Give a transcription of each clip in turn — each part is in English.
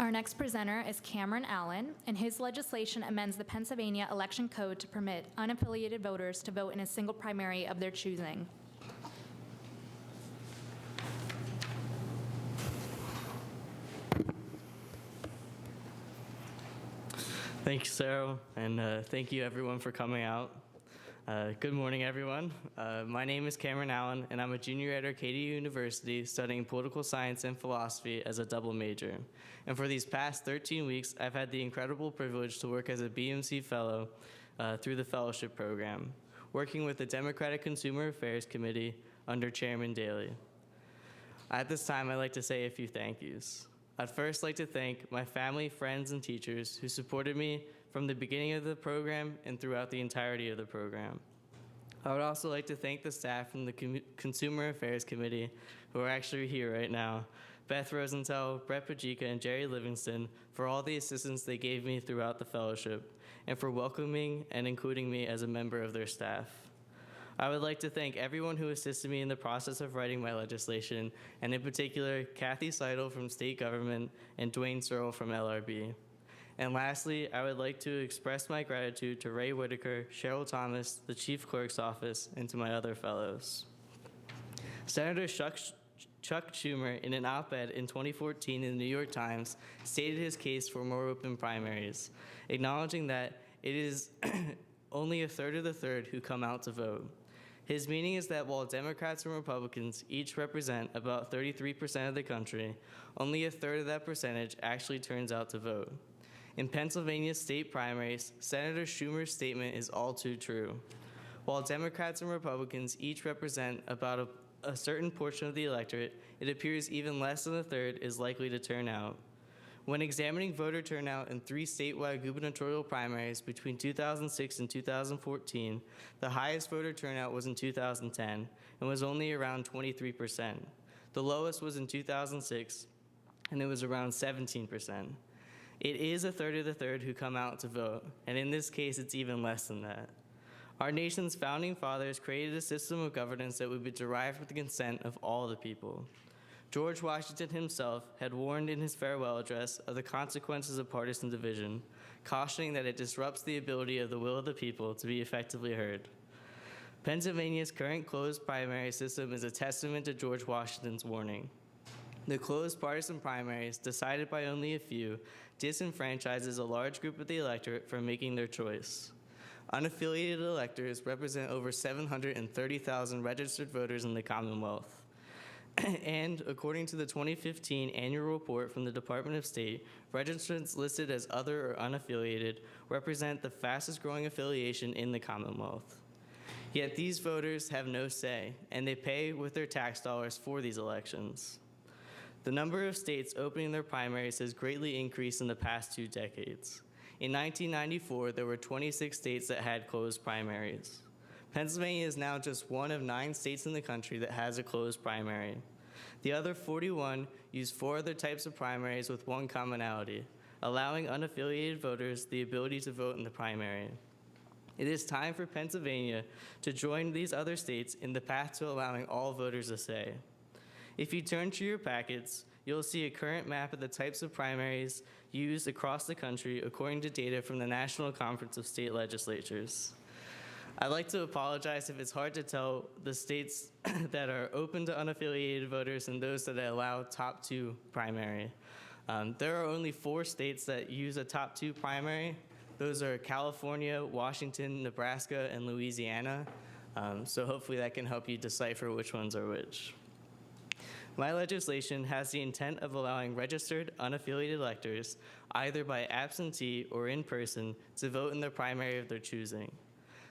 Our next presenter is Cameron Allen, and his legislation amends the Pennsylvania Election Code to permit unaffiliated voters to vote in a single primary of their choosing. Thank you, Sarah, and thank you everyone for coming out. Good morning, everyone. My name is Cameron Allen, and I'm a junior at Arcadia University studying political science and philosophy as a double major. And for these past 13 weeks, I've had the incredible privilege to work as a BMC Fellow through the fellowship program, working with the Democratic Consumer Affairs Committee under Chairman Daley. At this time, I'd like to say a few thank yous. I'd first like to thank my family, friends, and teachers who supported me from the beginning of the program and throughout the entirety of the program. I would also like to thank the staff from the Consumer Affairs Committee, who are actually here right now, Beth Rosenthal, Brett Pajica, and Jerry Livingston, for all the assistance they gave me throughout the fellowship, and for welcoming and including me as a member of their staff. I would like to thank everyone who assisted me in the process of writing my legislation, and in particular, Kathy Seidel from State Government and Dwayne Searle from LRB. And lastly, I would like to express my gratitude to Ray Whitaker, Cheryl Thomas, the Chief Clerk's Office, and to my other fellows. Senator Chuck Schumer, in an op-ed in 2014 in the New York Times, stated his case for more open primaries, acknowledging that it is only a third of the third who come out to vote. His meaning is that while Democrats and Republicans each represent about 33% of the country, only a third of that percentage actually turns out to vote. In Pennsylvania's state primaries, Senator Schumer's statement is all too true. While Democrats and Republicans each represent about a certain portion of the electorate, it appears even less than a third is likely to turn out. When examining voter turnout in 3 statewide gubernatorial primaries between 2006 and 2014, the highest voter turnout was in 2010 and was only around 23%. The lowest was in 2006, and it was around 17%. It is a third of the third who come out to vote, and in this case, it's even less than that. Our nation's founding fathers created a system of governance that would be derived with the consent of all the people. George Washington himself had warned in his farewell address of the consequences of partisan division, cautioning that it disrupts the ability of the will of the people to be effectively heard. Pennsylvania's current closed primary system is a testament to George Washington's warning. The closed partisan primaries, decided by only a few, disenfranchises a large group of the electorate from making their choice. Unaffiliated electors represent over 730,000 registered voters in the Commonwealth. And according to the 2015 annual report from the Department of State, registrants listed as other or unaffiliated represent the fastest growing affiliation in the Commonwealth. Yet these voters have no say, and they pay with their tax dollars for these elections. The number of states opening their primaries has greatly increased in the past 2 decades. In 1994, there were 26 states that had closed primaries. Pennsylvania is now just one of 9 states in the country that has a closed primary. The other 41 use 4 other types of primaries with one commonality, allowing unaffiliated voters the ability to vote in the primary. It is time for Pennsylvania to join these other states in the path to allowing all voters a say. If you turn to your packets, you'll see a current map of the types of primaries used across the country according to data from the National Conference of State Legislatures. I'd like to apologize if it's hard to tell the states that are open to unaffiliated voters and those that allow top 2 primary. There are only 4 states that use a top 2 primary. Those are California, Washington, Nebraska, and Louisiana. So hopefully that can help you decipher which ones are which. My legislation has the intent of allowing registered unaffiliated electors, either by absentee or in person, to vote in the primary of their choosing.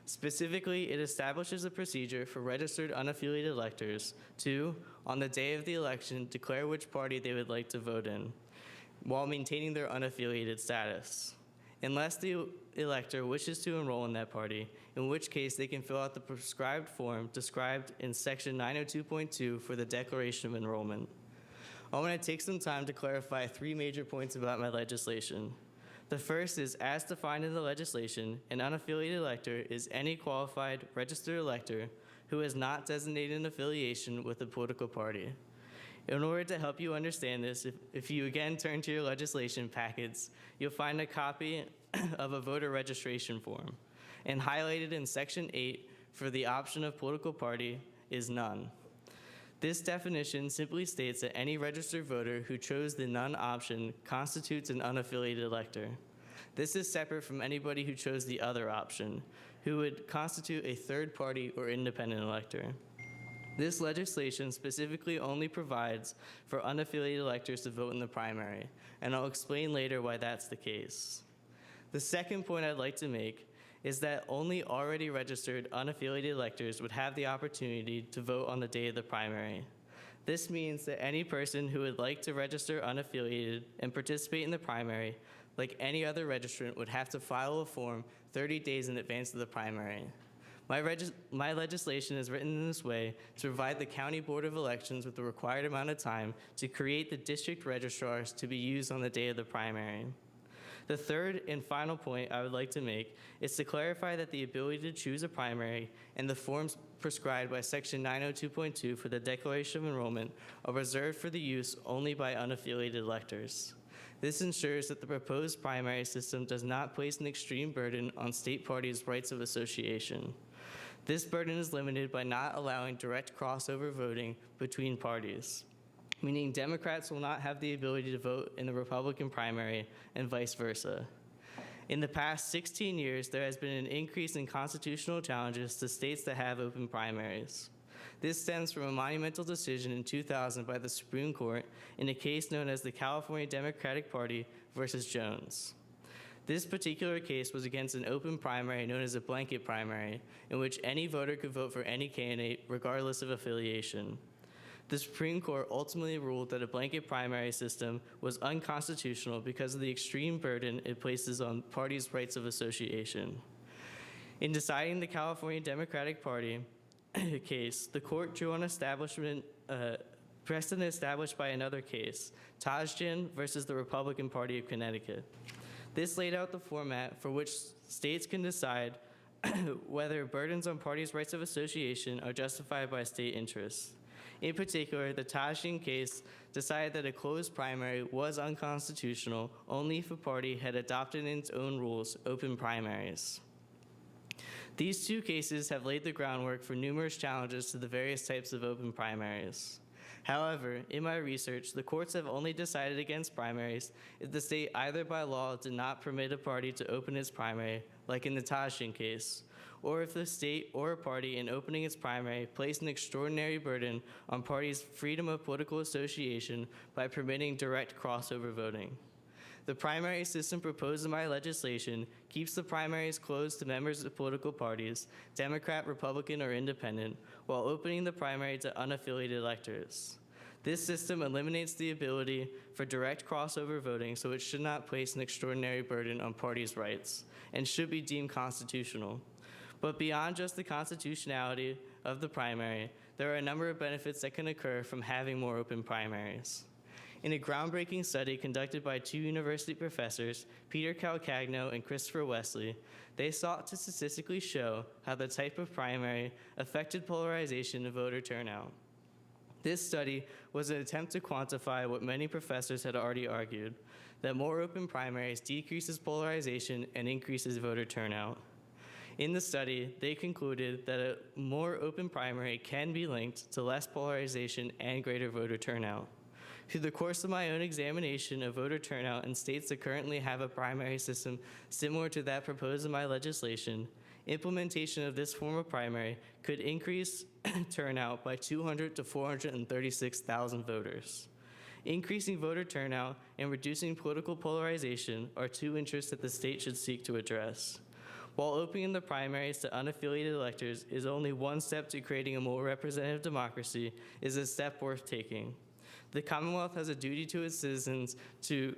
Specifically, it establishes a procedure for registered unaffiliated electors to, on the day of the election, declare which party they would like to vote in, while maintaining their unaffiliated status. Unless the elector wishes to enroll in that party, in which case they can fill out the prescribed form described in Section 902.2 for the Declaration of Enrollment. I want to take some time to clarify 3 major points about my legislation. The first is, as defined in the legislation, an unaffiliated elector is any qualified registered elector who has not designated an affiliation with a political party. In order to help you understand this, if you again turn to your legislation packets, you'll find a copy of a voter registration form. And highlighted in Section 8 for the option of political party is none. This definition simply states that any registered voter who chose the none option constitutes an unaffiliated elector. This is separate from anybody who chose the other option, who would constitute a third party or independent elector. This legislation specifically only provides for unaffiliated electors to vote in the primary, and I'll explain later why that's the case. The second point I'd like to make is that only already registered unaffiliated electors would have the opportunity to vote on the day of the primary. This means that any person who would like to register unaffiliated and participate in the primary, like any other registrant, would have to file a form 30 days in advance of the primary. My legislation is written in this way to provide the County Board of Elections with the required amount of time to create the district registrars to be used on the day of the primary. The third and final point I would like to make is to clarify that the ability to choose a primary and the forms prescribed by Section 902.2 for the Declaration of Enrollment are reserved for the use only by unaffiliated electors. This ensures that the proposed primary system does not place an extreme burden on state parties' rights of association. This burden is limited by not allowing direct crossover voting between parties, meaning Democrats will not have the ability to vote in the Republican primary and vice versa. In the past 16 years, there has been an increase in constitutional challenges to states that have open primaries. This stems from a monumental decision in 2000 by the Supreme Court in a case known as the California Democratic Party versus Jones. This particular case was against an open primary known as a blanket primary, in which any voter could vote for any candidate regardless of affiliation. The Supreme Court ultimately ruled that a blanket primary system was unconstitutional because of the extreme burden it places on parties' rights of association. In deciding the California Democratic Party case, the court drew on precedent established by another case, Tajin versus the Republican Party of Connecticut. This laid out the format for which states can decide whether burdens on parties' rights of association are justified by state interests. In particular, the Tajin case decided that a closed primary was unconstitutional only if a party had adopted in its own rules open primaries. These two cases have laid the groundwork for numerous challenges to the various types of open primaries. However, in my research, the courts have only decided against primaries if the state either by law did not permit a party to open its primary, like in the Tajin case, or if the state or a party in opening its primary placed an extraordinary burden on parties' freedom of political association by permitting direct crossover voting. The primary system proposed in my legislation keeps the primaries closed to members of political parties, Democrat, Republican, or Independent, while opening the primary to unaffiliated electors. This system eliminates the ability for direct crossover voting, so it should not place an extraordinary burden on parties' rights and should be deemed constitutional. But beyond just the constitutionality of the primary, there are a number of benefits that can occur from having more open primaries. In a groundbreaking study conducted by two university professors, Peter Calcagno and Christopher Wesley, they sought to statistically show how the type of primary affected polarization of voter turnout. This study was an attempt to quantify what many professors had already argued, that more open primaries decreases polarization and increases voter turnout. In the study, they concluded that a more open primary can be linked to less polarization and greater voter turnout. Through the course of my own examination of voter turnout in states that currently have a primary system similar to that proposed in my legislation, implementation of this form of primary could increase turnout by 200 to 436,000 voters. Increasing voter turnout and reducing political polarization are two interests that the state should seek to address. While opening the primaries to unaffiliated electors is only one step to creating a more representative democracy, it is a step worth taking. The Commonwealth has a duty to its citizens to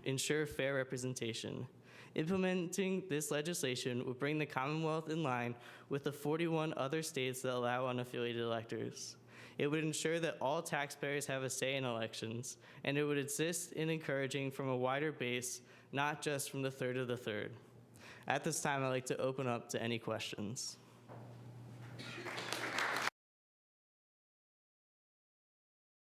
ensure fair representation. Implementing this legislation would bring the Commonwealth in line with the 41 other states that allow unaffiliated electors. It would ensure that all taxpayers have a say in elections, and it would assist in encouraging from a wider base, not just from the third of the third. At this time, I'd like to open up to any questions.